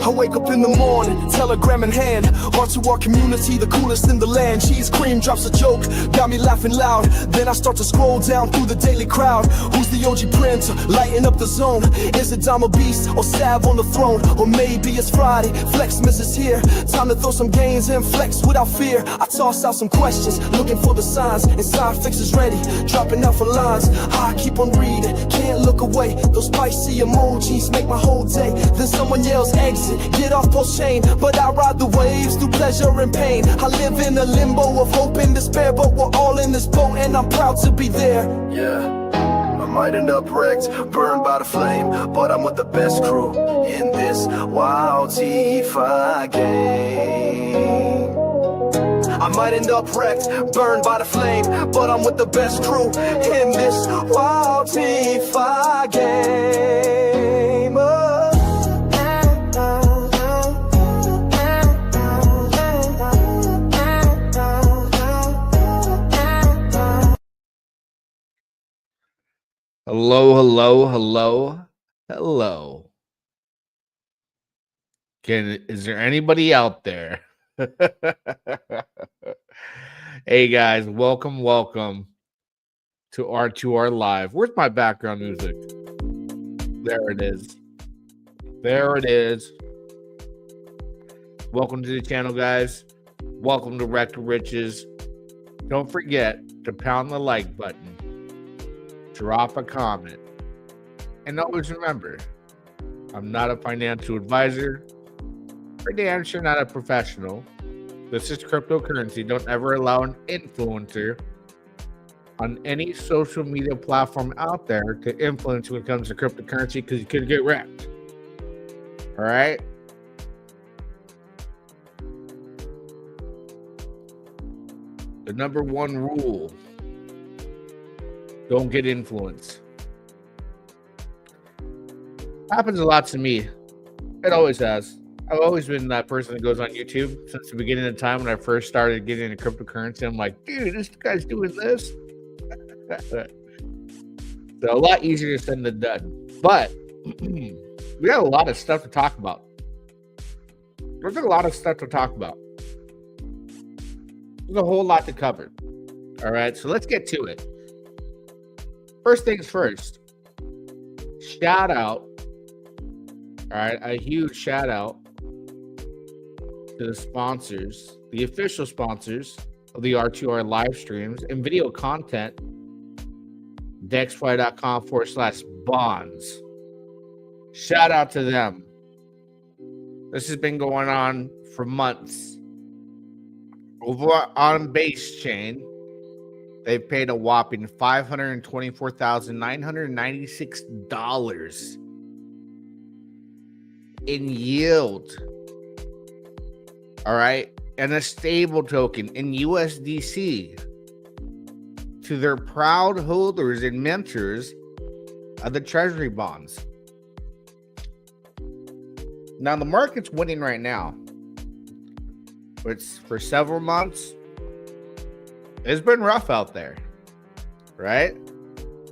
I wake up in the morning, telegram in hand, on to our community, the coolest in the land. Cheese cream drops a joke, got me laughing loud. Then I start to scroll down through the daily crowd. Who's the OG printer, lighting up the zone? Is it Dama Beast or Sav on the throne? Or maybe it's Friday, Flexmas is here. Time to throw some gains and flex without fear. I toss out some questions, looking for the signs. Inside fixes ready, dropping out for lines. I keep on reading, can't look away. Those spicy emojis make my whole day. Then someone yells exit, get off post chain. But I ride the waves through pleasure and pain. I live in a limbo of hope and despair, but we're all in this boat and I'm proud to be there. Yeah, I might end up wrecked, burned by the flame, but I'm with the best crew in this wild DeFi game. I might end up wrecked, burned by the flame, but I'm with the best crew in this wild DeFi game. Hello, hello, hello, hello. Is there anybody out there? Hey guys, welcome to R2R Live. Where's my background music? There it is. There it is. Welcome to the channel, guys. Welcome to Rekt to Riches. Don't forget to pound the like button. Drop a comment. And always remember, I'm not a financial advisor. For damn sure not a professional. This is cryptocurrency. Don't ever allow an influencer on any social media platform out there to influence when it comes to cryptocurrency, because you could get wrecked. All right? The number one rule: don't get influenced. Happens a lot to me. It always has. I've always been that person that goes on YouTube since the beginning of time when I first started getting into cryptocurrency. I'm like, dude, this guy's doing this. So a lot easier said than done. But we got a lot of stuff to talk about. There's a lot of stuff to talk about. There's a whole lot to cover. All right, so let's get to it. First things first. Shout out. All right, a huge shout out to the sponsors, the official sponsors of the R2R live streams and video content, DexFi.com/bonds. Shout out to them. This has been going on for months. Over on Base Chain, they've paid a whopping $524,996 in yield. All right, and a stable token in USDC to their proud holders and mentors of the treasury bonds. Now the market's winning right now. It's for several months. It's been rough out there, right?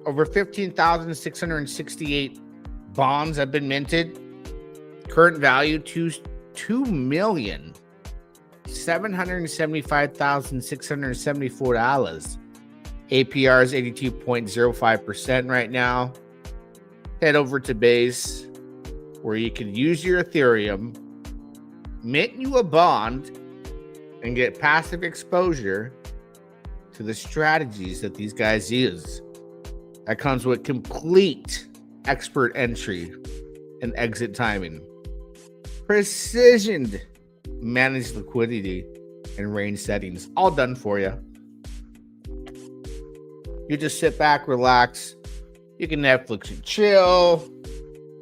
Over 15,668 bonds have been minted. Current value $2,775,674. APR is 82.05% right now. Head over to Base, where you can use your Ethereum, mint you a bond, and get passive exposure to the strategies that these guys use. That comes with complete expert entry and exit timing, precisioned managed liquidity, and range settings, all done for you. You just sit back, relax. You can Netflix and chill.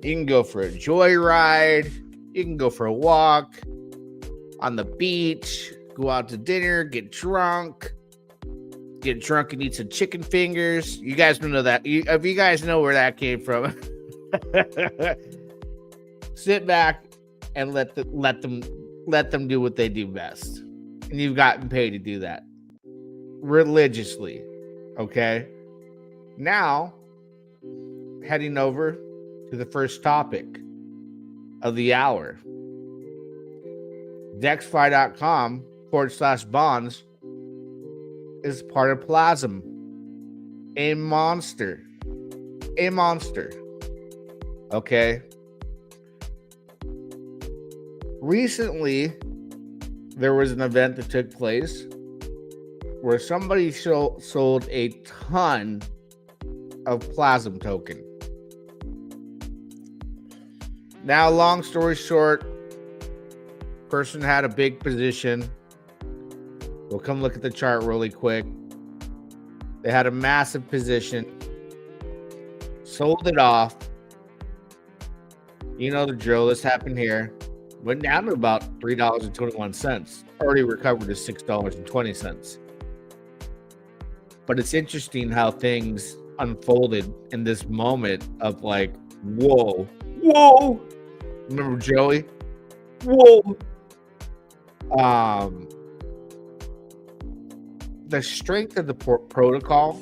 You can go for a joyride. You can go for a walk on the beach, go out to dinner, get drunk and eat some chicken fingers. You guys don't know that. If you guys know where that came from, sit back and let them do what they do best. And you've gotten paid to do that religiously. Okay. Now, heading over to the first topic of the hour. DexFi.com/bonds is part of PLAZM. A monster. A monster. Okay. Recently, there was an event that took place where somebody sold a ton of PLAZM token. Now, long story short, person had a big position. We'll come look at the chart really quick. They had a massive position, sold it off. You know the drill. This happened here. Went down to about $3.21. Already recovered to $6.20. But it's interesting how things unfolded in this moment of like, whoa. Remember Joey? Whoa. The strength of the protocol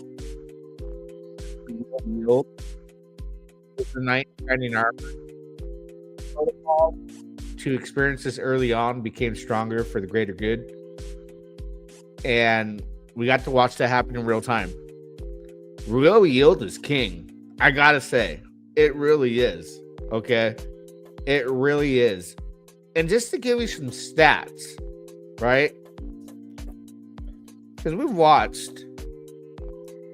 yield with the knight shining armor protocol to experience this early on became stronger for the greater good, and we got to watch that happen in real time. Real yield is king. I gotta say, it really is. Okay, it really is. And just to give you some stats, right? Because we've watched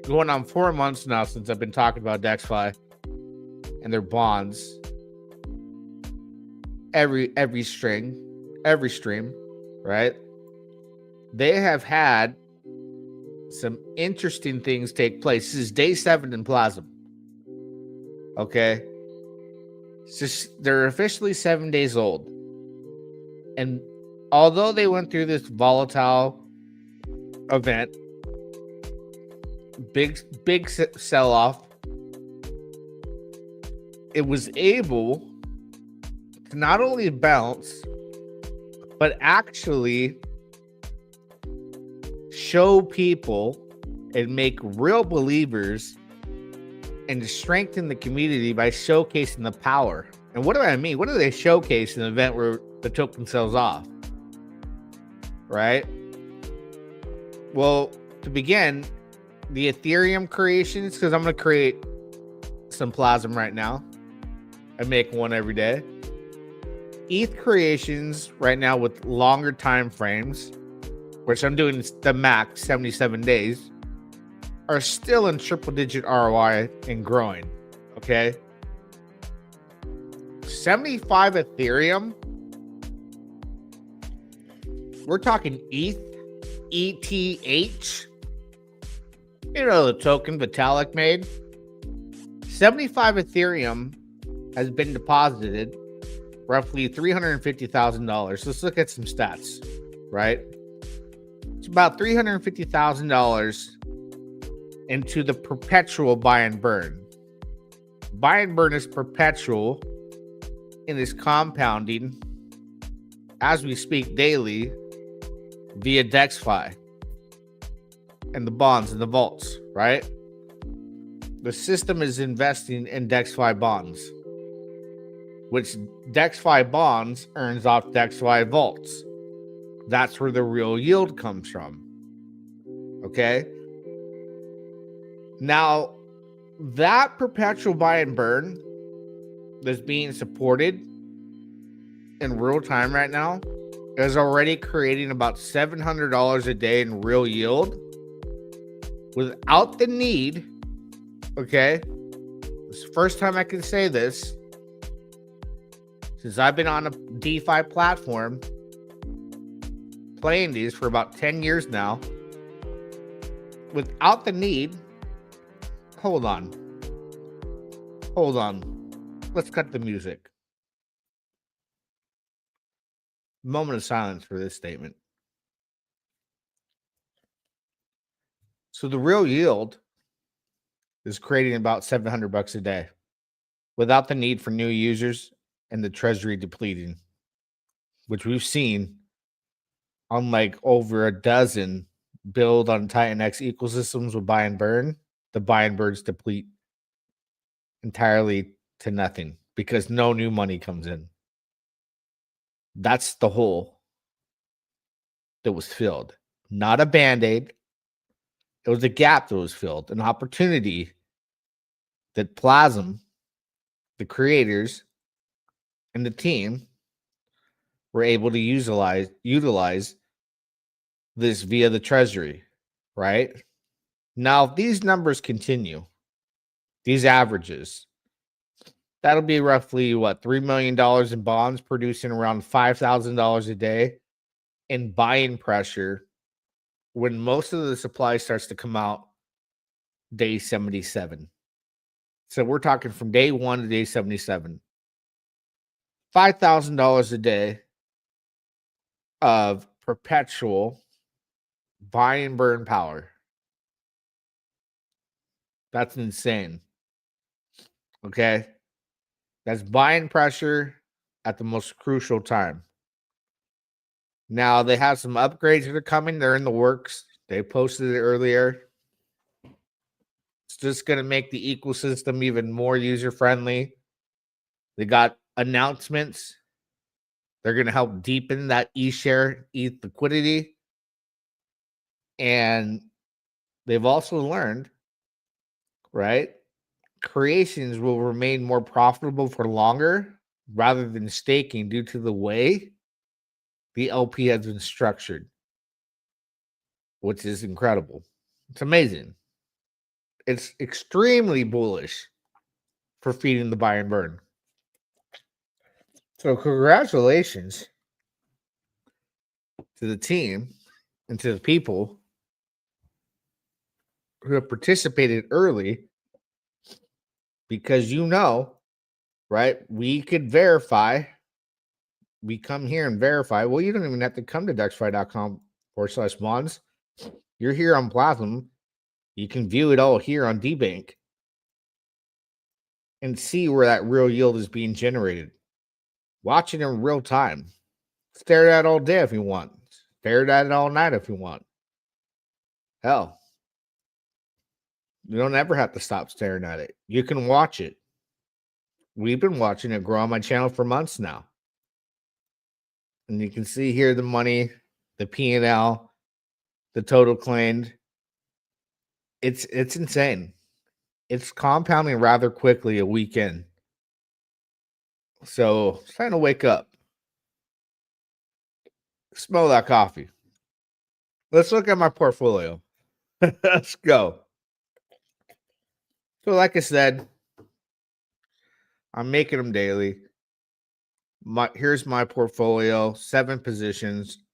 going on 4 months now since I've been talking about DexFi and their bonds. Every stream, right? They have had some interesting things take place. This is day 7 in PLAZM. Okay. They're officially 7 days old. And although they went through this volatile event, big sell-off, it was able to not only bounce, but actually show people and make real believers and to strengthen the community by showcasing the power. And what do I mean? What do they showcase in an event where the token sells off? Right? Well, to begin, the Ethereum creations, because I'm going to create some PLAZM right now. I make one every day. ETH creations right now with longer time frames, which I'm doing the max 77 days, are still in triple-digit ROI and growing. Okay, 75 Ethereum. We're talking ETH. You know the token Vitalik made. 75 Ethereum has been deposited, roughly $350,000. Let's look at some stats, right? It's about $350,000 into the perpetual buy and burn. Buy and burn is perpetual and is compounding as we speak daily via DexFi and the bonds and the vaults, right? The system is investing in DexFi bonds, which DexFi bonds earns off DexFi vaults. That's where the real yield comes from. Okay? Now, that perpetual buy and burn that's being supported in real time right now is already creating about $700 a day in real yield without the need. Okay, it's the first time I can say this since I've been on a DeFi platform playing these for about 10 years now, without the need. Hold on, let's cut the music. Moment of silence for this statement. So the real yield is creating about $700 a day without the need for new users and the treasury depleting, which we've seen on like over a dozen build on Titan X ecosystems with buy and burn. The buy and burns deplete entirely to nothing because no new money comes in. That's the whole that was filled, not a band-aid. It was a gap that was filled, an opportunity that PLAZM, the creators, and the team were able to utilize this via the treasury, right? Now, if these numbers continue, these averages, that'll be roughly what, $3 million in bonds, producing around $5,000 a day in buying pressure when most of the supply starts to come out day 77. So we're talking from day 1 to day 77. $5,000 a day of perpetual buy and burn power. That's insane. Okay. That's buying pressure at the most crucial time. Now they have some upgrades that are coming. They're in the works. They posted it earlier. It's just going to make the ecosystem even more user friendly. They got announcements. They're going to help deepen that eShare ETH liquidity. And they've also learned, right? Creations will remain more profitable for longer rather than staking due to the way the LP has been structured, which is incredible. It's amazing. It's extremely bullish for feeding the buy and burn. So congratulations to the team and to the people who have participated early, because right? We could verify. We come here and verify. Well, you don't even have to come to DexFi.com/bonds. You're here on PLAZM. You can view it all here on DBank and see where that real yield is being generated. Watch it in real time. Stare at it all day if you want. Stare at it all night if you want. Hell, you don't ever have to stop staring at it. You can watch it. We've been watching it grow on my channel for months now. And you can see here the money, the P&L, the total claimed. It's insane. It's compounding rather quickly a weekend. So it's time to wake up. Smell that coffee. Let's look at my portfolio. Let's go. So like I said, I'm making them daily. Here's my portfolio, 7 positions.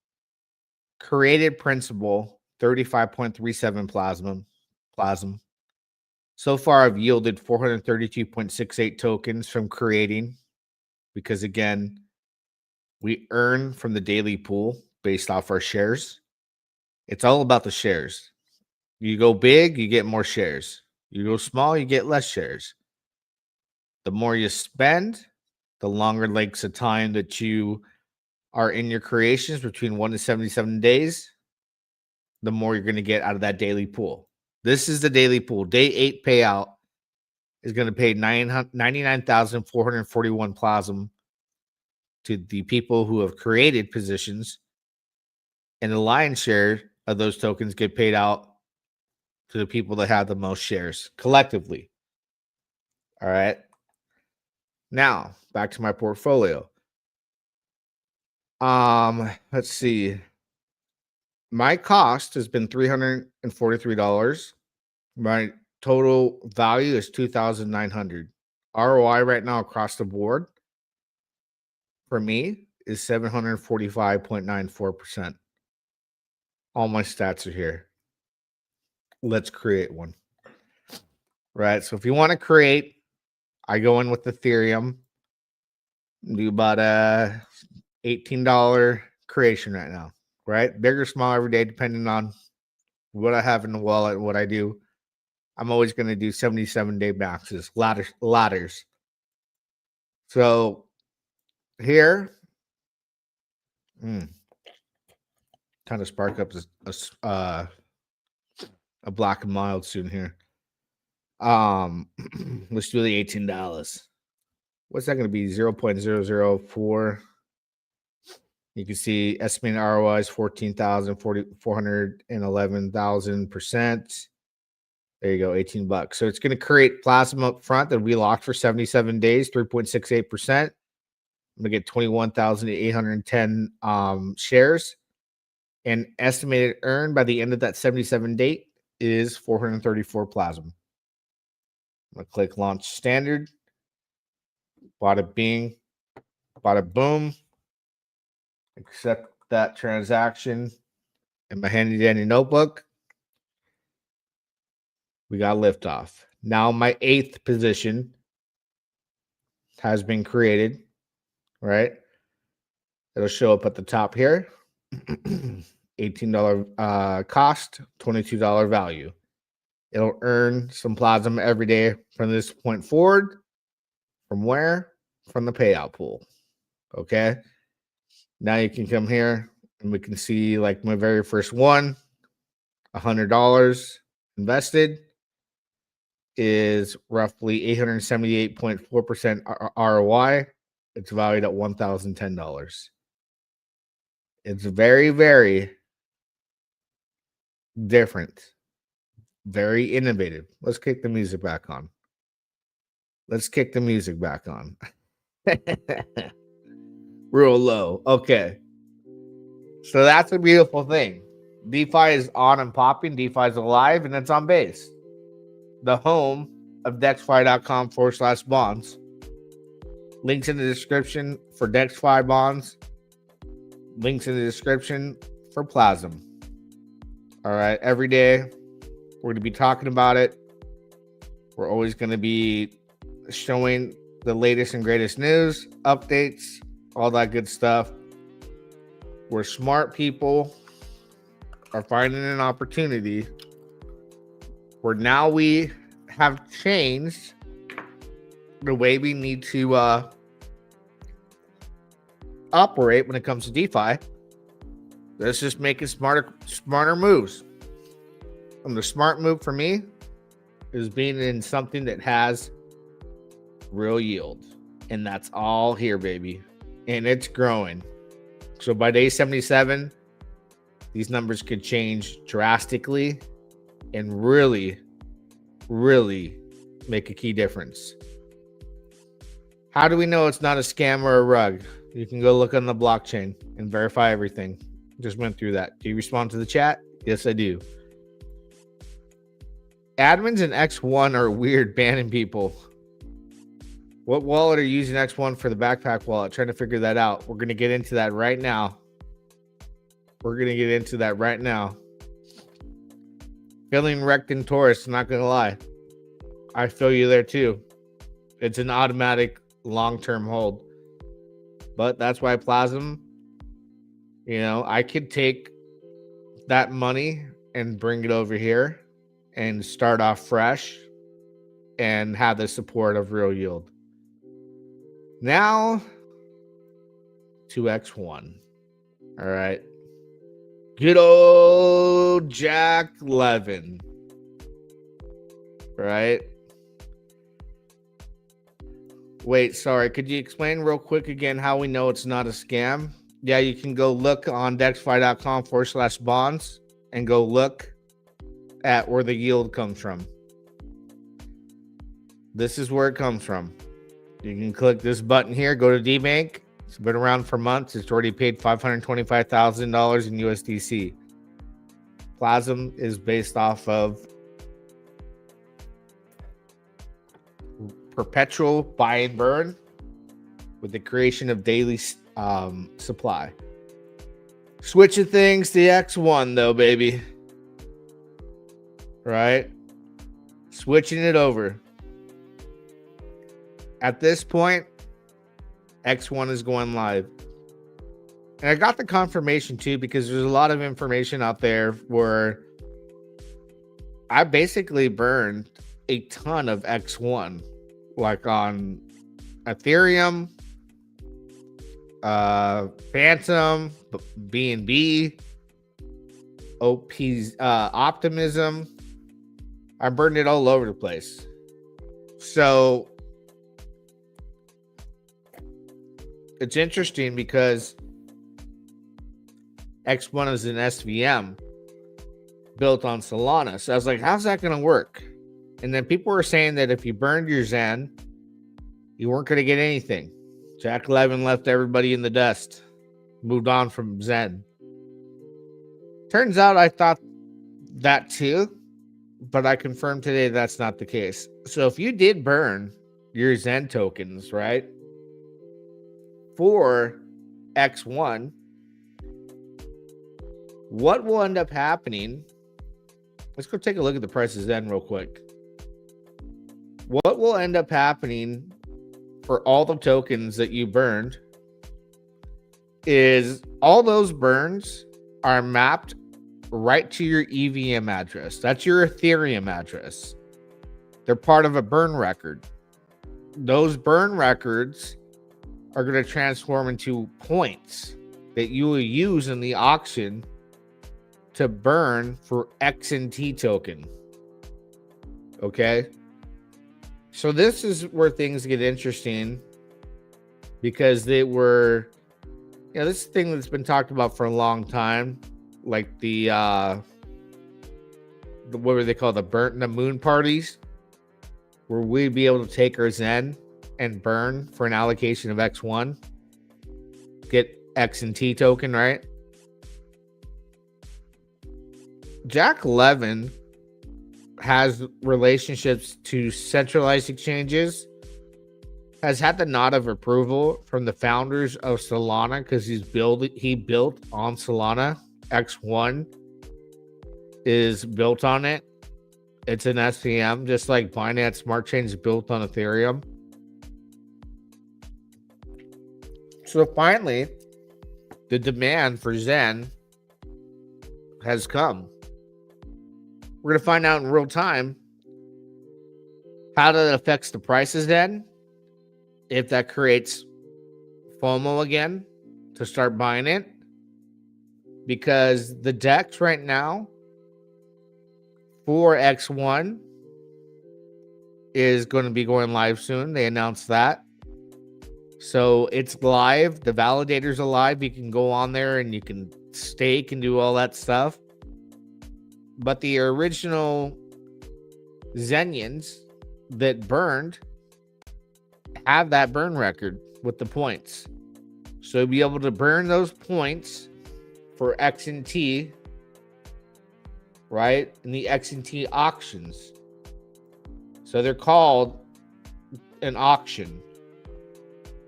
Created principal, 35.37 PLAZM. So far, I've yielded 432.68 tokens from creating, because again, we earn from the daily pool based off our shares. It's all about the shares. You go big, you get more shares. You go small, you get less shares. The more you spend, the longer lengths of time that you are in your creations, between 1 to 77 days, the more you're going to get out of that daily pool. This is the daily pool. Day 8 payout is going to pay 99,441 PLAZM to the people who have created positions, and the lion's share of those tokens get paid out to the people that have the most shares collectively. All right. Now, back to my portfolio. Let's see. My cost has been $343. My total value is $2,900. ROI right now across the board for me is 745.94%. All my stats are here. Let's create one. Right. So if you want to create, I go in with Ethereum, do about a $18 creation right now. Right. Big or small every day, depending on what I have in the wallet, what I do. I'm always going to do 77-day maxes, ladders. So here, kind of spark up a black and mild soon here. Let's do the $18. What's that going to be? 0.004. You can see estimated ROI is 14,000, 411,000%. There you go, $18. So it's going to create PLAZM up front that we locked for 77 days, 3.68%. I'm going to get 21,810 shares. And estimated earn by the end of that 77 date is 434 PLAZM. I'm going to click launch standard. Bada bing, bada boom. Accept that transaction in my handy dandy notebook. We got liftoff. Now my 8th position has been created, right? It'll show up at the top here. $18 cost, $22 value. It'll earn some PLAZM every day from this point forward. From where? From the payout pool. Okay. Now you can come here and we can see like my very first one, $100 invested is roughly 878.4% ROI. It's valued at $1,010. It's very, very different, very innovative. Let's kick the music back on. Let's kick the music back on. Real low. Okay. So that's a beautiful thing. DeFi is on and popping. DeFi is alive and it's on base. The home of DexFi.com/bonds. Links in the description for DexFi bonds. Links in the description for PLAZM. All right. Every day we're going to be talking about it. We're always going to be showing the latest and greatest news, updates, all that good stuff. Where smart people are finding an opportunity where now we have changed the way we need to operate when it comes to DeFi. Let's just make it smarter moves. And the smart move for me is being in something that has real yield. And that's all here, baby. And it's growing. So by day 77, these numbers could change drastically and really, really make a key difference. How do we know it's not a scam or a rug? You can go look on the blockchain and verify everything. Just went through that. Do you respond to the chat? Yes, I do. Admins in X1 are weird, banning people. What wallet are you using X1 for the backpack wallet? Trying to figure that out. We're going to get into that right now. Feeling Rekt in Taurus, not going to lie. I feel you there too. It's an automatic long-term hold. But that's why PLAZM, I could take that money and bring it over here and start off fresh and have the support of real yield. Now to X1. All right. Good old Jack Levin. Right? Wait, sorry. Could you explain real quick again how we know it's not a scam? Yeah, you can go look on DexFi.com/bonds and go look at where the yield comes from. This is where it comes from. You can click this button here, go to DBank. It's been around for months. It's already paid $525,000 in USDC. PLAZM is based off of perpetual buy and burn with the creation of daily supply. Switching things to X1 though, baby. Right? Switching it over. At this point, X1 is going live. And I got the confirmation too, because there's a lot of information out there where I basically burned a ton of X1, like on Ethereum, Phantom, BNB, OP's Optimism. I burned it all over the place. So it's interesting because X1 is an SVM built on Solana. So I was like, how's that going to work? And then people were saying that if you burned your Zen, you weren't going to get anything. Jack Levin left everybody in the dust, moved on from Zen. Turns out I thought that too, but I confirmed today that's not the case. So if you did burn your Zen tokens, right, for X1, what will end up happening? Let's go take a look at the price of Zen real quick. What will end up happening for all the tokens that you burned is all those burns are mapped right to your EVM address. That's your Ethereum address. They're part of a burn record. Those burn records are going to transform into points that you will use in the auction to burn for XNT token. Okay? So this is where things get interesting, because they were, you know, this thing that's been talked about for a long time, like the what were they called, the moon parties, where we'd be able to take our Zen and burn for an allocation of X1, get X and T token, right? Jack Levin has relationships to centralized exchanges, has had the nod of approval from the founders of Solana because he built on Solana. X1 is built on it. It's an SVM, just like Binance Smart Chain is built on Ethereum. So finally, the demand for Zen has come. We're going to find out in real time how that affects the prices then, if that creates FOMO again to start buying it. Because the DEX right now for X1 is going to be going live soon. They announced that. So it's live. The validator's alive. You can go on there and you can stake and do all that stuff. But the original Zenians that burned have that burn record with the points. So you'll be able to burn those points for X and T, right? In the X and T auctions. So they're called an auction.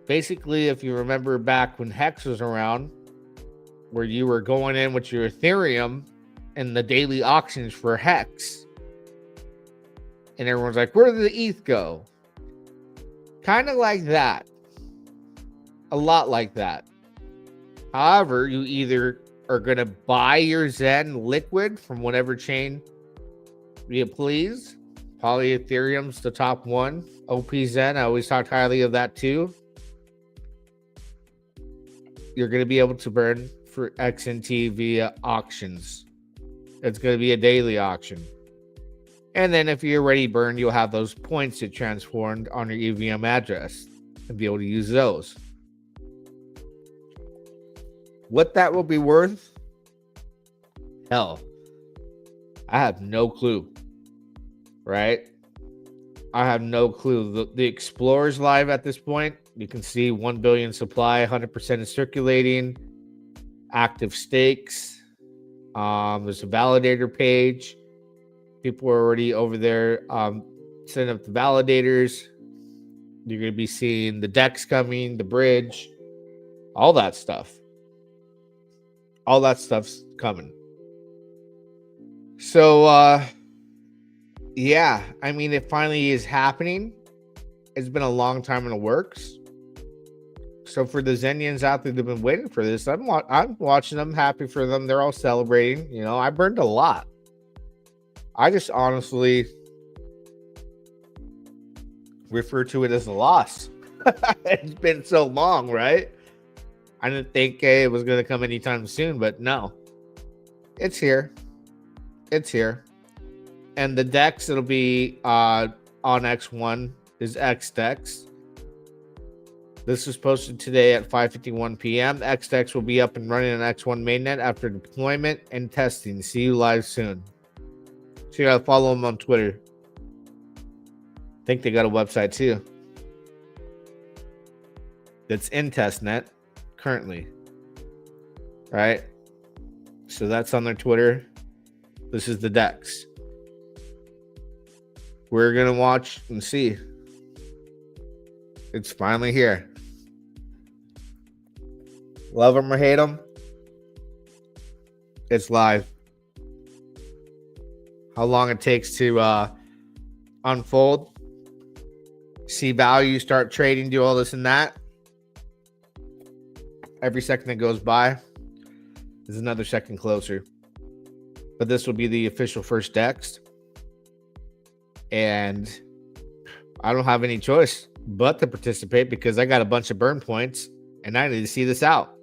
Basically, if you remember back when Hex was around, where you were going in with your Ethereum and the daily auctions for Hex, and everyone's like, where did the ETH go? Kind of like that. A lot like that. However, you either are going to buy your Zen liquid from whatever chain you please. Poly Ethereum's the top one. OP Zen, I always talked highly of that too. You're going to be able to burn for XNT via auctions. It's going to be a daily auction. And then if you're already burned, you'll have those points that transformed on your EVM address and be able to use those. What that will be worth? Hell, I have no clue. Right? I have no clue. The Explorer's live at this point. You can see 1 billion supply, 100% is circulating. Active stakes. There's a validator page. People are already over there setting up the validators. You're going to be seeing the DEX coming, the bridge, all that stuff. All that stuff's coming. So, yeah, I mean, it finally is happening. It's been a long time in the works. So for the Zenians out there that have been waiting for this, I'm watching them, happy for them. They're all celebrating. You know, I burned a lot. I just honestly refer to it as a loss. It's been so long, right? I didn't think it was going to come anytime soon, but no. It's here. It's here. And the DEX it'll be on X1 is XDEX. This was posted today at 5:51 p.m. XDex will be up and running on X1 mainnet after deployment and testing. See you live soon. So you gotta follow them on Twitter. I think they got a website too. That's in testnet currently. Right? So that's on their Twitter. This is the Dex. We're gonna watch and see. It's finally here. Love them or hate them, it's live. How long it takes to unfold, see value, start trading, do all this and that. Every second that goes by is another second closer. But this will be the official first Dex. And I don't have any choice but to participate because I got a bunch of burn points and I need to see this out.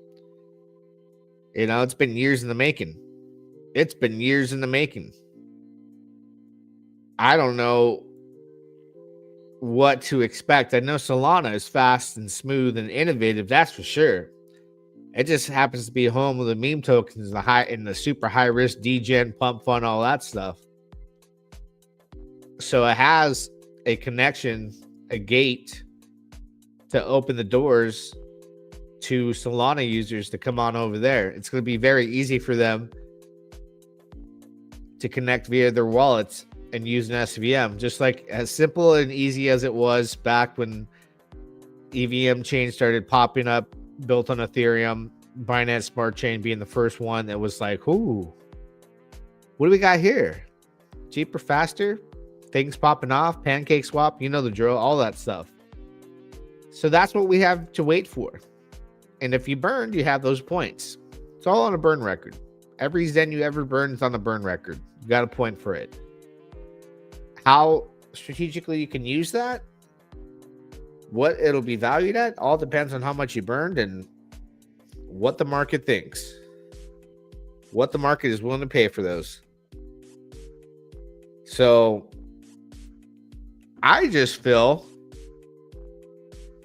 You know, it's been years in the making. It's been years in the making. I don't know what to expect. I know Solana is fast and smooth and innovative, that's for sure. It just happens to be home of the meme tokens and the super high risk degen, pump fund, all that stuff. So it has a connection, a gate to open the doors to Solana users to come on over there. It's going to be very easy for them to connect via their wallets and use an SVM, just like as simple and easy as it was back when EVM chain started popping up, built on Ethereum, Binance Smart Chain being the first one that was like, ooh, what do we got here? Cheaper, faster, things popping off, pancake swap, you know the drill, all that stuff. So that's what we have to wait for. And if you burned, you have those points. It's all on a burn record. Every Zen you ever burned is on the burn record. You got a point for it. How strategically you can use that, what it'll be valued at, all depends on how much you burned and what the market thinks. What the market is willing to pay for those. So I just feel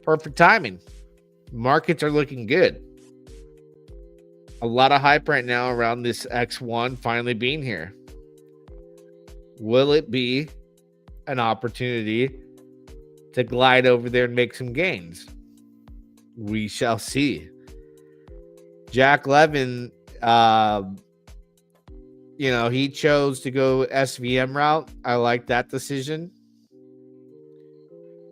perfect timing. Markets are looking good. A lot of hype right now around this X1 finally being here. Will it be an opportunity to glide over there and make some gains? We shall see. Jack Levin, he chose to go SVM route. I like that decision.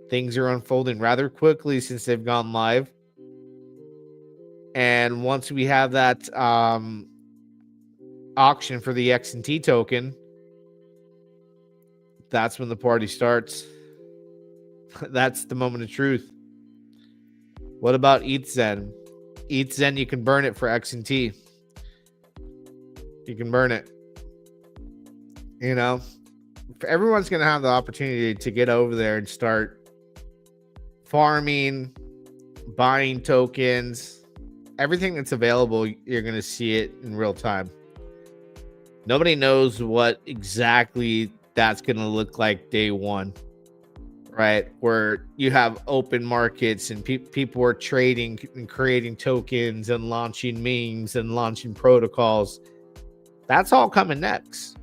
Things are unfolding rather quickly since they've gone live. And once we have that auction for the XNT token, that's when the party starts. That's the moment of truth. What about ETHZen? ETHZen, you can burn it for XNT. You can burn it. You know, everyone's going to have the opportunity to get over there and start farming, buying tokens. Everything that's available, you're going to see it in real time. Nobody knows what exactly that's going to look like day one, right? Where you have open markets and people are trading and creating tokens and launching memes and launching protocols. That's all coming next.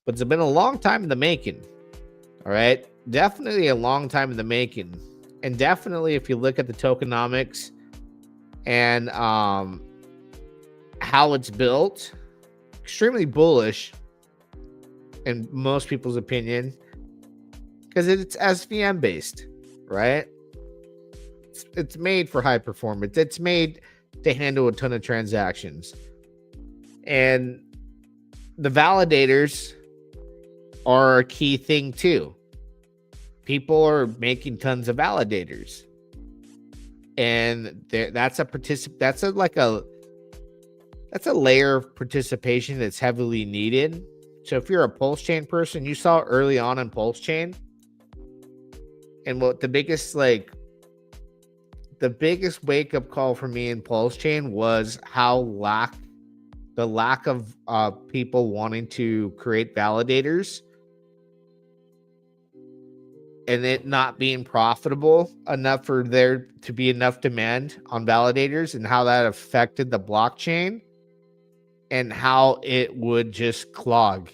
But it's been a long time in the making, all right? Definitely a long time in the making. And definitely if you look at the tokenomics and how it's built, extremely bullish in most people's opinion, because it's SVM based, right? It's made for high performance. It's made to handle a ton of transactions. And the validators are a key thing too. People are making tons of validators. And that's a layer of participation that's heavily needed. So if you're a Pulse Chain person, you saw early on in Pulse Chain, and what the biggest wake up call for me in Pulse Chain was how the lack of people wanting to create validators and it not being profitable enough for there to be enough demand on validators, and how that affected the blockchain and how it would just clog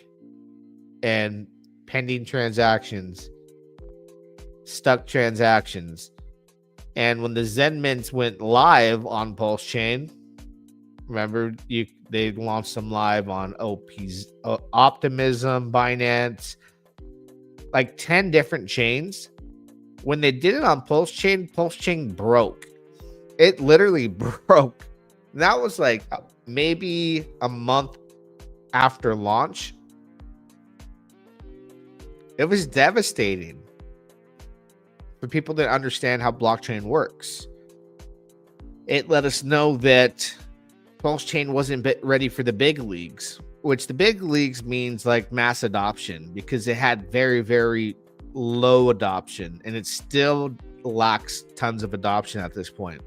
and pending transactions, stuck transactions. And when the Zen mints went live on Pulse Chain, remember they launched them live on Optimism, Binance, like 10 different chains. When they did it on Pulse Chain broke. It literally broke. And that was like maybe a month after launch. It was devastating for people that understand how blockchain works. It let us know that Pulse Chain wasn't ready for the big leagues, which the big leagues means like mass adoption, because it had very, very low adoption, and it still lacks tons of adoption at this point.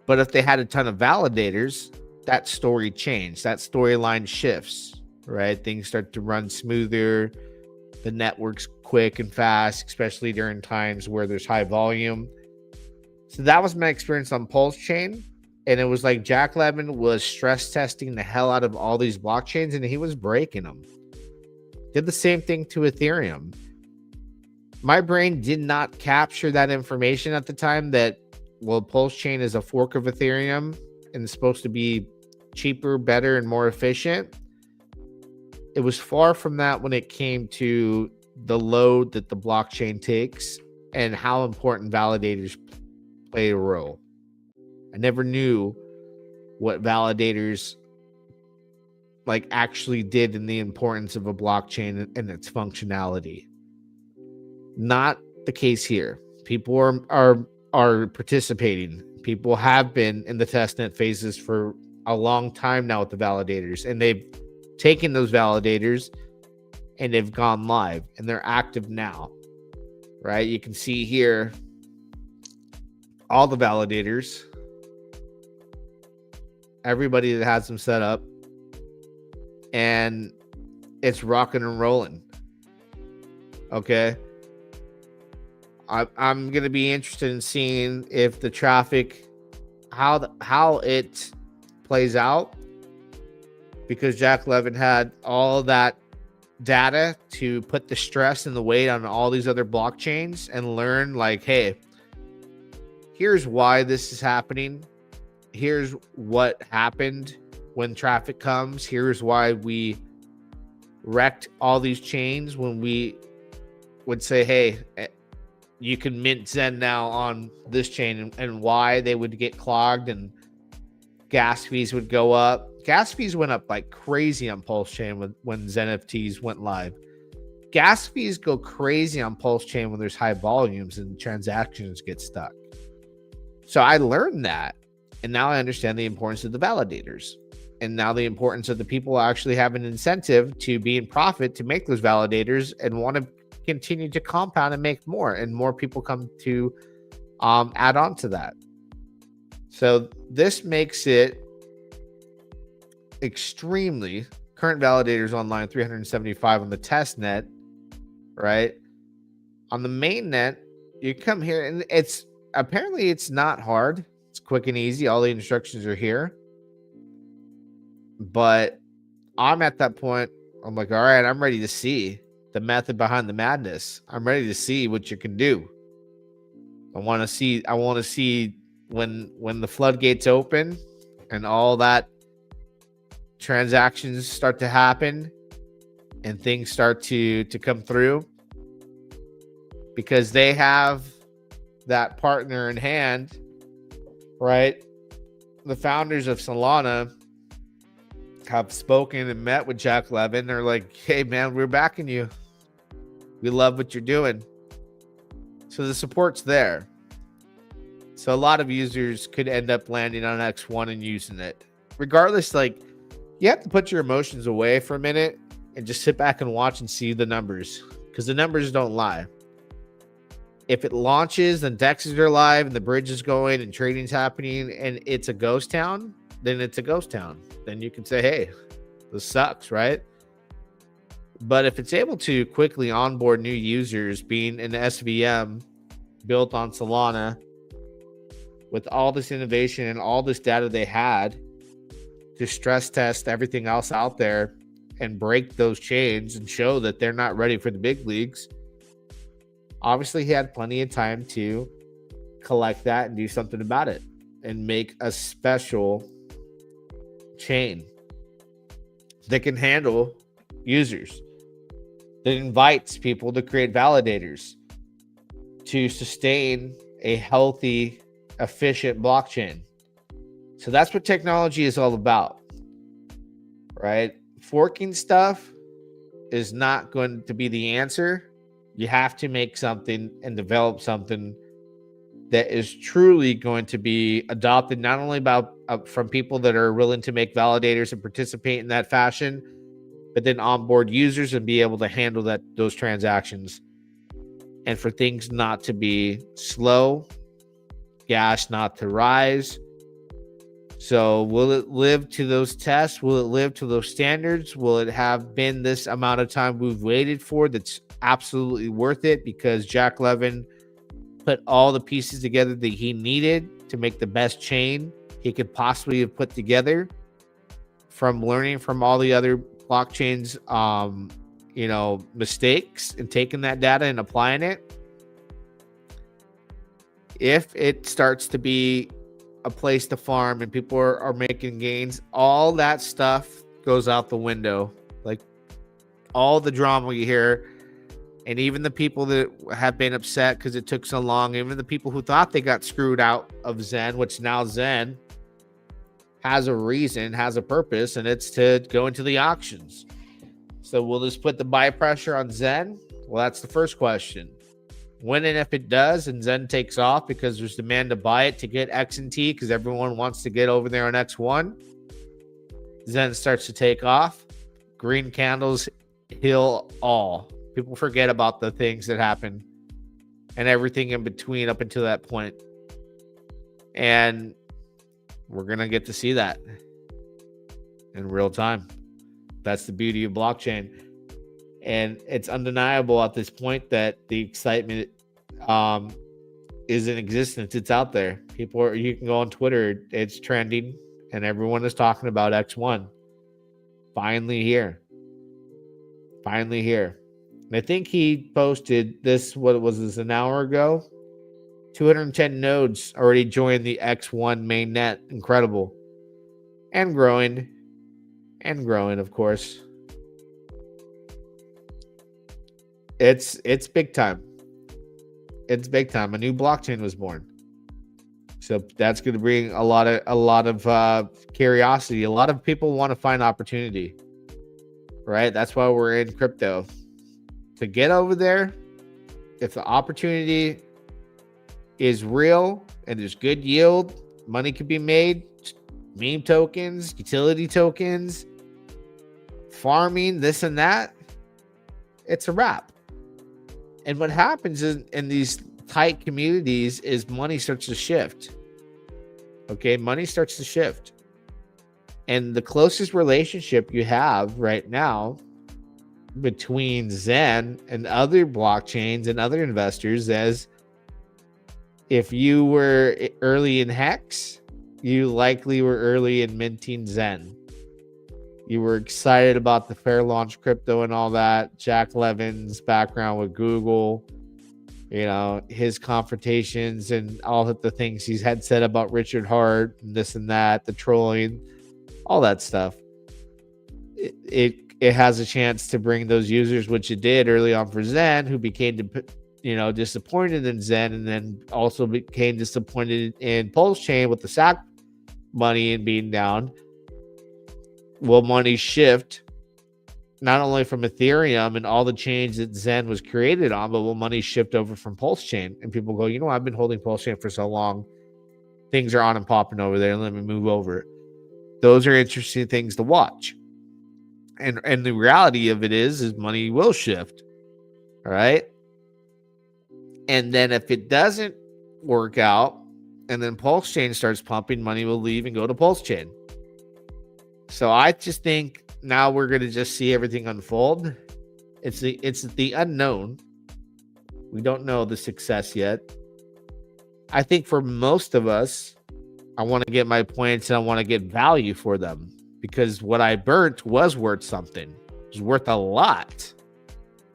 But if they had a ton of validators, that story changed. That storyline shifts, right? Things start to run smoother. The network's quick and fast, especially during times where there's high volume. So that was my experience on Pulse Chain. And it was like Jack Levin was stress testing the hell out of all these blockchains, and he was breaking them. Did the same thing to Ethereum. My brain did not capture that information at the time that, well, Pulse Chain is a fork of Ethereum and it's supposed to be cheaper, better, and more efficient. It was far from that when it came to the load that the blockchain takes and how important validators play a role. I never knew what validators like actually did in the importance of a blockchain and its functionality. Not the case here. People are participating. People have been in the testnet phases for a long time now with the validators, and they've taken those validators and they've gone live, and they're active now, right? You can see here all the validators, everybody that has them set up, and it's rocking and rolling. Okay. I'm going to be interested in seeing if the traffic, how it plays out, because Jack Levin had all that data to put the stress and the weight on all these other blockchains and learn like, hey, here's why this is happening. Here's what happened when traffic comes. Here's why we wrecked all these chains when we would say, hey, you can mint Zen now on this chain, and why they would get clogged and gas fees would go up. Gas fees went up like crazy on Pulse Chain when Zen NFTs went live. Gas fees go crazy on Pulse Chain when there's high volumes and transactions get stuck. So I learned that, and now I understand the importance of the validators, and now the importance of the people actually have an incentive to be in profit to make those validators and want to continue to compound and make more, and more people come to add on to that. So this makes it extremely current validators online, 375 on the test net, right? On the main net, you come here and it's apparently it's not hard. It's quick and easy. All the instructions are here. But I'm at that point. I'm like, all right, I'm ready to see the method behind the madness. I'm ready to see what you can do. I want to see when the floodgates open and all that transactions start to happen and things start to come through, because they have that partner in hand, right? The founders of Solana have spoken and met with Jack Levin. They're like, hey man, we're backing you. We love what you're doing. So the support's there. So a lot of users could end up landing on X1 and using it. Regardless, like, you have to put your emotions away for a minute and just sit back and watch and see the numbers, because the numbers don't lie. If it launches and DEXs are live and the bridge is going and trading's happening and it's a ghost town, then it's a ghost town. Then you can say, hey, this sucks, right? But if it's able to quickly onboard new users, being an SVM built on Solana, with all this innovation and all this data they had to stress test everything else out there and break those chains and show that they're not ready for the big leagues, obviously he had plenty of time to collect that and do something about it and make a special chain that can handle users, that invites people to create validators to sustain a healthy, efficient blockchain. So that's what technology is all about, right? Forking stuff is not going to be the answer. You have to make something and develop something that is truly going to be adopted, not only from people that are willing to make validators and participate in that fashion, but then onboard users and be able to handle those transactions, and for things not to be slow, gas not to rise. So will it live to those tests? Will it live to those standards? Will it have been this amount of time we've waited for that's absolutely worth it because Jack Levin put all the pieces together that he needed to make the best chain he could possibly have put together, from learning from all the other blockchains, mistakes, and taking that data and applying it? If it starts to be a place to farm and people are making gains, all that stuff goes out the window. Like all the drama you hear, and even the people that have been upset because it took so long, even the people who thought they got screwed out of Zen, which now Zen has a reason, has a purpose, and it's to go into the auctions. So will this put the buy pressure on Zen? Well, that's the first question. When and if it does and Zen takes off because there's demand to buy it to get X and T because everyone wants to get over there on X1, Zen starts to take off. Green candles heal all. People forget about the things that happen and everything in between up until that point. And we're going to get to see that in real time. That's the beauty of blockchain. And it's undeniable at this point that the excitement is in existence. It's out there. You can go on Twitter. It's trending and everyone is talking about X1. Finally here. And I think he posted this, what was this, an hour ago? 210 nodes already joined the X1 mainnet. Incredible. And growing. Of course. It's big time. It's big time. A new blockchain was born. So that's going to bring a lot of curiosity. A lot of people want to find opportunity, right? That's why we're in crypto. To get over there, if the opportunity is real and there's good yield, money can be made, meme tokens, utility tokens, farming, this and that, it's a wrap. And what happens in these tight communities is money starts to shift. Okay, money starts to shift. And the closest relationship you have right now between Zen and other blockchains and other investors is, if you were early in Hex, you likely were early in minting Zen. You were excited about the fair launch crypto and all that. Jack Levin's background with Google, his confrontations and all of the things he's had said about Richard Hart and this and that, the trolling, all that stuff. It has a chance to bring those users, which it did early on for Zen, who became disappointed in Zen, and then also became disappointed in Pulse Chain with the SAC money and being down. Will money shift not only from Ethereum and all the chains that Zen was created on, but will money shift over from Pulse Chain? And people go, I've been holding Pulse Chain for so long. Things are on and popping over there. Let me move over. Those are interesting things to watch. And the reality of it is money will shift. All right. And then if it doesn't work out and then Pulse Chain starts pumping, money will leave and go to Pulse Chain. So I just think now we're going to just see everything unfold. It's the unknown. We don't know the success yet. I think for most of us, I want to get my points and I want to get value for them because what I burnt was worth something. It was worth a lot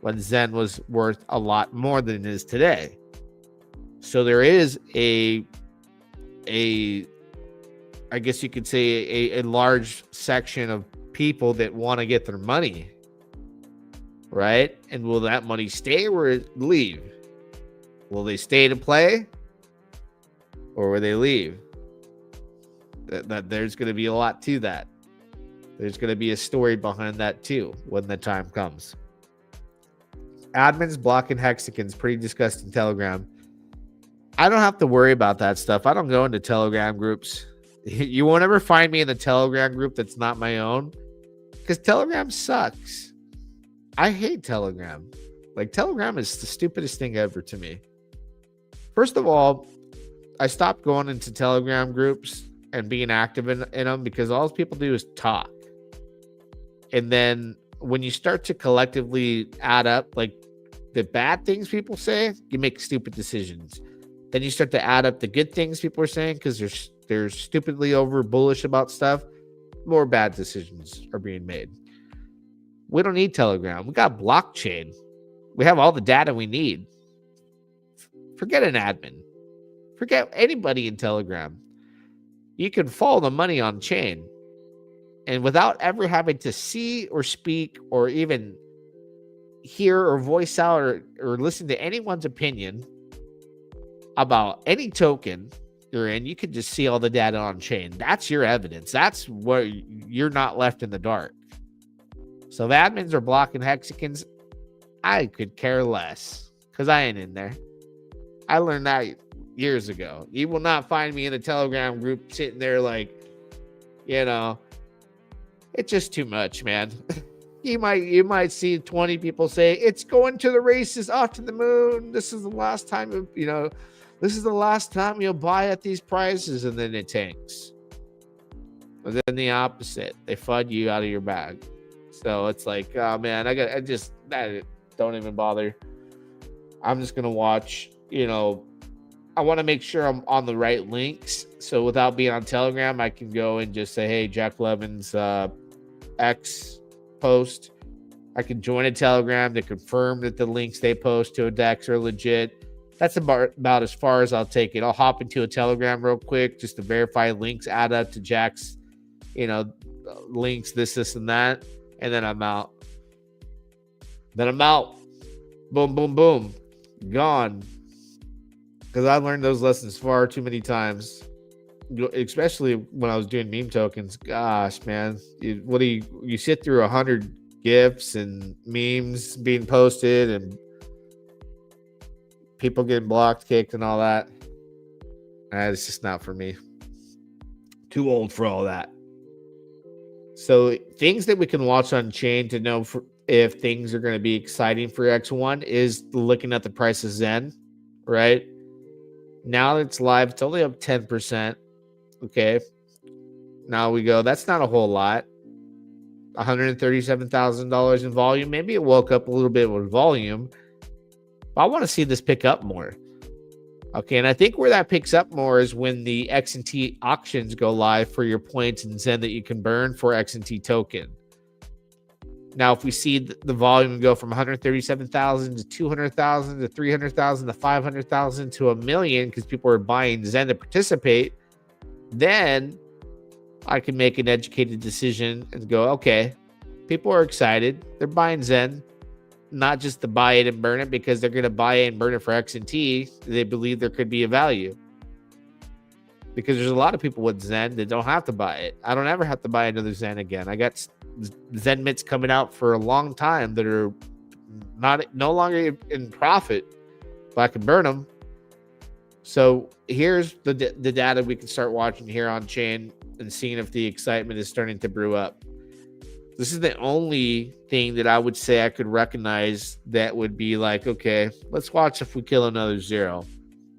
when Zen was worth a lot more than it is today. So there is a I guess you could say a large section of people that want to get their money, right? And will that money stay or leave? Will they stay to play or will they leave? That there's going to be a lot to that. There's going to be a story behind that too when the time comes. Admins blocking hexagons, pretty disgusting. Telegram. I don't have to worry about that stuff. I don't go into Telegram groups. You won't ever find me in the Telegram group that's not my own because Telegram sucks. I hate Telegram. Like, Telegram is the stupidest thing ever to me. First of all, I stopped going into Telegram groups and being active in them because all people do is talk. And then when you start to collectively add up like the bad things people say, you make stupid decisions. Then you start to add up the good things people are saying because they're stupidly over bullish about stuff. More bad decisions are being made. We don't need Telegram. We got blockchain. We have all the data we need. Forget an admin. Forget anybody in Telegram. You can follow the money on chain. And without ever having to see or speak or even hear or voice out or listen to anyone's opinion about any token you're in, you can just see all the data on chain. That's your evidence. That's where you're not left in the dark. So if admins are blocking hexagons, I could care less because I ain't in there. I learned that years ago. You will not find me in a Telegram group sitting there like, it's just too much, man. You might see 20 people say it's going to the races, off to the moon. This is the last time, this is the last time you'll buy at these prices, and then it tanks. But then the opposite, they FUD you out of your bag. So it's like, oh man, don't even bother. I'm just gonna watch. I want to make sure I'm on the right links. So without being on Telegram, I can go and just say, hey, Jack Levin's X post. I can join a Telegram to confirm that the links they post to a Dex are legit. That's about as far as I'll take it. I'll hop into a Telegram real quick just to verify links add up to Jack's, links, this, and that. And then I'm out. Boom, boom, boom. Gone. Because I learned those lessons far too many times, especially when I was doing meme tokens. Gosh, man, you sit through 100 GIFs and memes being posted and people getting blocked, kicked, and all that. It's just not for me. Too old for all that. So things that we can watch on chain to know if things are going to be exciting for X1 is looking at the price of Zen, right? Now that it's live, it's only up 10%. Okay. Now we go, that's not a whole lot. $137,000 in volume. Maybe it woke up a little bit with volume. But I want to see this pick up more. Okay, and I think where that picks up more is when the X&T auctions go live for your points and Zen that you can burn for X&T token. Now, if we see the volume go from 137,000 to 200,000 to 300,000 to 500,000 to 1 million because people are buying Zen to participate, then I can make an educated decision and go, okay, people are excited. They're buying Zen, not just to buy it and burn it because they're going to buy it and burn it for X&T. They believe there could be a value. Because there's a lot of people with Zen that don't have to buy it. I don't ever have to buy another Zen again. I got Zen mitts coming out for a long time that are no longer in profit, but I can burn them. So here's the data we can start watching here on chain and seeing if the excitement is starting to brew up. This is the only thing that I would say I could recognize that would be like, okay, let's watch if we kill another zero.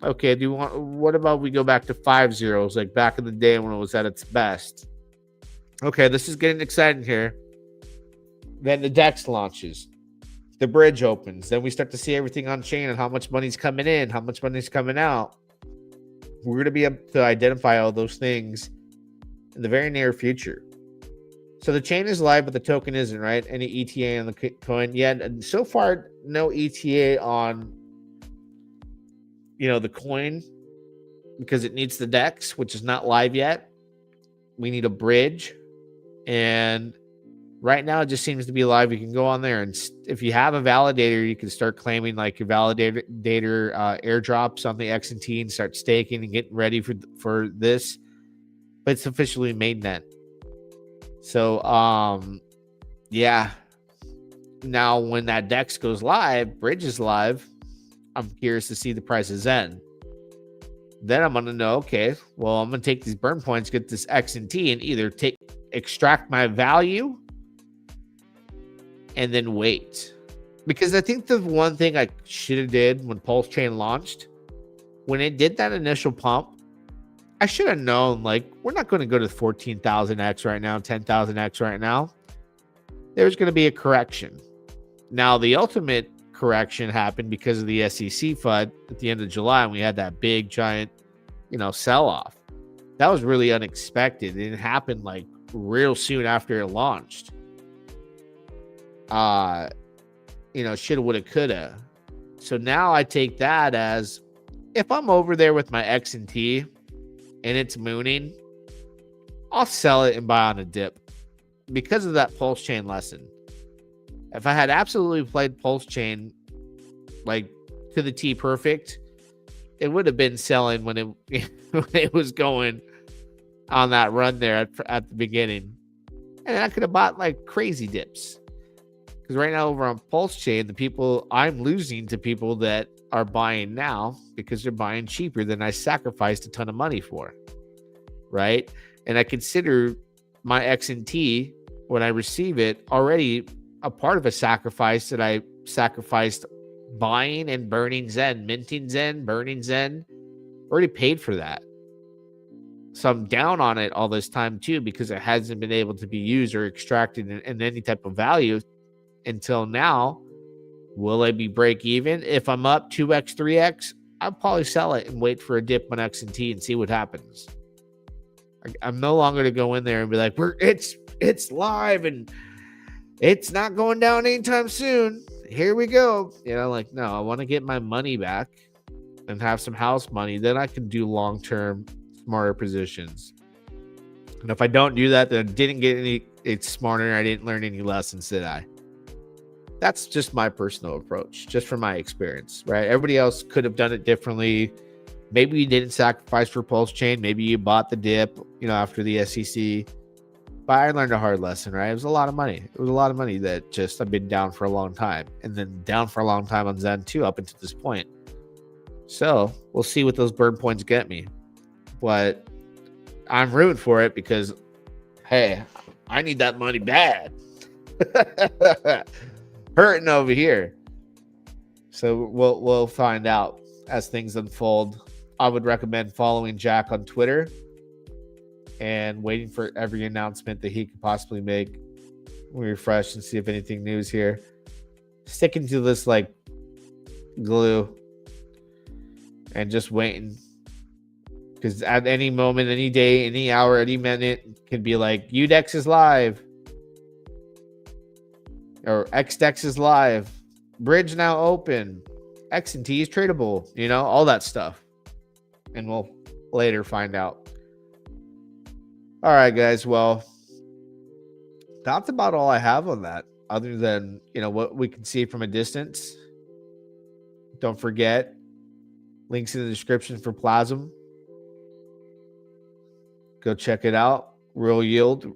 Okay, what about we go back to 5 zeros like back in the day when it was at its best? Okay, this is getting exciting here. Then the DEX launches. the bridge opens. Then we start to see everything on chain and how much money's coming in, how much money's coming out. We're going to be able to identify all those things in the very near future. So the chain is live, but the token isn't, right? Any ETA on the coin yet? And so far, no ETA on, the coin, because it needs the DEX, which is not live yet. We need a bridge. And right now, it just seems to be live. You can go on there, and if you have a validator, you can start claiming like your validator airdrops on the XNT and start staking and getting ready for this. But it's officially mainnet. So, yeah. Now, when that DEX goes live, bridge is live, I'm curious to see the prices then. Then I'm going to know, okay, well, I'm going to take these burn points, get this XNT, and either extract my value and then wait. Because I think the one thing I should have did when Pulse Chain launched, when it did that initial pump, I should have known, like, we're not going to go to 14,000x right now, 10,000x right now. There's going to be a correction. Now, the ultimate correction happened because of the SEC FUD at the end of July, and we had that big, giant, sell-off. That was really unexpected. It happened, like, real soon after it launched. Shoulda, woulda, coulda. So now I take that as, if I'm over there with my X and T and it's mooning, I'll sell it and buy on a dip because of that Pulse Chain lesson. If I had absolutely played Pulse Chain like to the T perfect, it would have been selling when it was going on that run there at the beginning. And I could have bought like crazy dips. Because right now over on Pulse Chain, the people I'm losing to people that are buying now because they're buying cheaper than I sacrificed a ton of money for, right? And I consider my XNT, when I receive it, already a part of a sacrifice that I sacrificed buying and burning Zen, minting Zen, burning Zen. Already paid for that. So I'm down on it all this time too because it hasn't been able to be used or extracted in any type of value until now. Will I be break even? If I'm up 2x, 3x, I'll probably sell it and wait for a dip on XNT and see what happens. I'm no longer to go in there and be like, it's live and it's not going down anytime soon. Here we go. No, I want to get my money back and have some house money. Then I can do long-term smarter positions. And if I don't do that, then I didn't get it's smarter. I didn't learn any lessons, did I? That's just my personal approach, just from my experience, right? Everybody else could have done it differently. Maybe you didn't sacrifice for Pulse Chain. Maybe you bought the dip, after the SEC. But I learned a hard lesson, right? It was a lot of money. It was a lot of money that just I've been down for a long time. And then down for a long time on Zen too, up until this point. So we'll see what those burn points get me. But I'm rooting for it because, hey, I need that money bad. Hurting over here. So we'll find out as things unfold. I would recommend following Jack on Twitter and waiting for every announcement that he could possibly make. We refresh and see if anything news here. Sticking to this like glue and just waiting. Because at any moment, any day, any hour, any minute, can be like, UDEX is live. Or XDEX is live. Bridge now open. X and T is tradable. All that stuff. And we'll later find out. All right, guys. Well, that's about all I have on that. Other than, what we can see from a distance. Don't forget, links in the description for PLAZM. Go check it out. Real yield.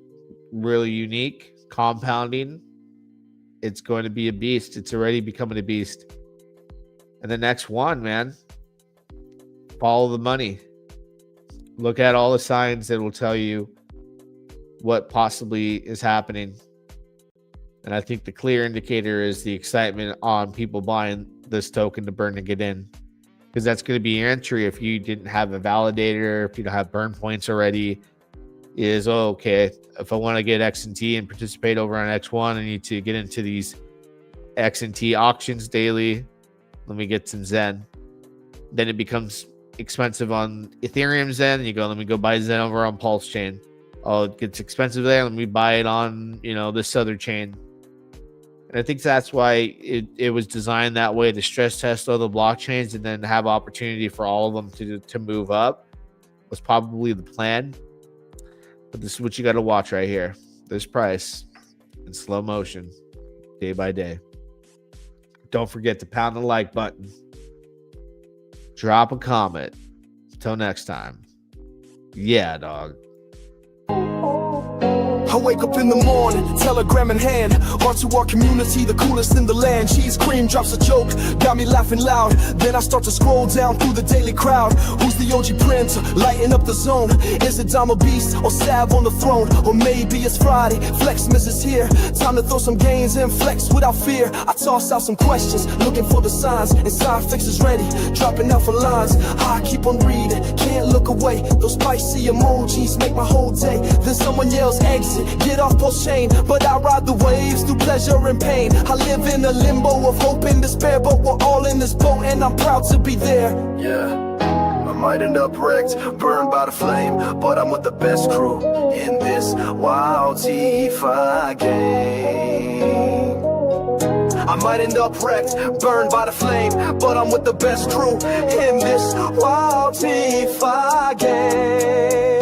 Really unique. Compounding. It's going to be a beast. It's already becoming a beast. And the next one, man, follow the money. Look at all the signs that will tell you what possibly is happening. And I think the clear indicator is the excitement on people buying this token to burn and get in. Because that's going to be your entry if you didn't have a validator, if you don't have burn points already. Is, okay, if I want to get X and T and participate over on X1, I need to get into these X and T auctions daily. Let me get some Zen. Then it becomes expensive on Ethereum Zen. You go, let me go buy Zen over on Pulse chain. Oh, it gets expensive there. Let me buy it on, this other chain. And I think that's why it was designed that way, to stress test all the blockchains and then have opportunity for all of them to move up, was probably the plan. But this is what you got to watch right here. This price in slow motion, day by day. Don't forget to pound the like button. Drop a comment. Till next time. Yeah, dog. I wake up in the morning, telegram in hand, on to our community, the coolest in the land. Cheese cream drops a joke, got me laughing loud. Then I start to scroll down through the daily crowd. Who's the OG prince, lighting up the zone? Is it Dama Beast or Sav on the throne? Or maybe it's Friday, Flexmas is here. Time to throw some gains and flex without fear. I toss out some questions, looking for the signs. And sign fix is ready, dropping out for lines. I keep on reading, can't look away. Those spicy emojis make my whole day. Then someone yells exit, get off post chain, but I ride the waves through pleasure and pain. I live in a limbo of hope and despair, but we're all in this boat and I'm proud to be there. Yeah, I might end up wrecked, burned by the flame, but I'm with the best crew in this wild DeFi game. I might end up wrecked, burned by the flame, but I'm with the best crew in this wild DeFi game.